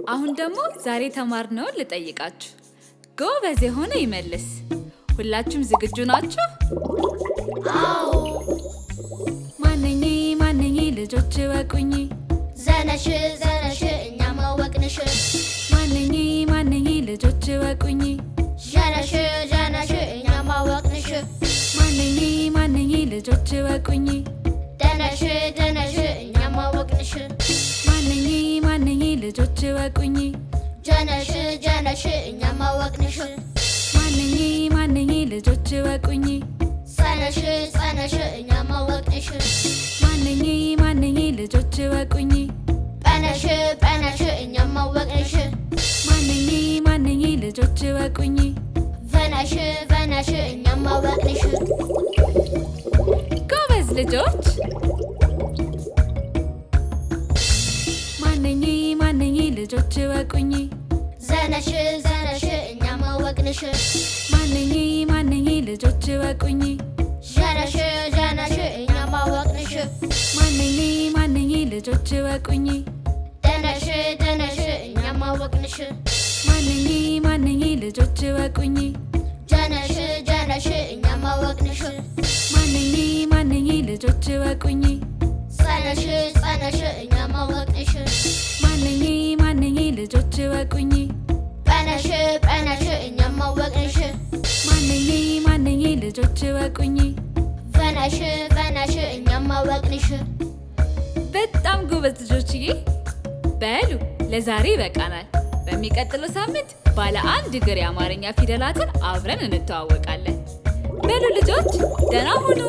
አሁን ደግሞ ዛሬ ተማርነውን ልጠይቃችሁ። ጎበዝ የሆነ ይመልስ። ሁላችሁም ዝግጁ ናችሁ? አዎ። ማነኝ ልጆች ወቁኝ። ዘነሽ እኛም አወቅንሽ። ማነኝ ልጆች ወቁኝ። ዠነሽ እኛም አወቅንሽ። ማነኝ ልጆች ወቁኝ። ደነሽ እኛም አወቅንሽ። ማነኝ ልጆች ወቁኝ። ጀነሽ እኛም አወቅንሽ። ማነኝ ልጆች ወቁኝ። ጸነሽ እኛም አወቅንሽ። ማነኝ ልጆች ወቁኝ። ጰነሽ እኛም አወቅንሽ። ማነኝ ልጆች ወቁኝ። ቨነሽ እኛም አወቅንሽ። ጎበዝ ልጆች። ማነኝ ልጆች ወቁኝ። ዘነሽ እኛም አወቅንሽ። ማነኝ ልጆች ወቁኝ። ዠነሽ እኛም አወቅንሽ። ማነኝ ልጆች ወቁኝ። ደነሽ እኛም አወቅንሽ። ማነኝ ልጆች ወቁኝ። ጀነሽ እኛም አወቅንሽ። ማነኝ ልጆች ወቁኝ። ጸነሽ እኛም አወቅንሽ። ማነኝ ልጆች ወቁኝ። ጰነሽ እኛም አወቅንሽ። ማነኝ ልጆች ወቁኝ። ቨነሽ እኛም አወቅንሽ። በጣም ጎበዝ ልጆችዬ። በሉ ለዛሬ ይበቃናል። በሚቀጥለው ሳምንት ባለ አንድ እግር የአማርኛ ፊደላትን አብረን እንተዋወቃለን። በሉ ልጆች ደህና ሁኑ።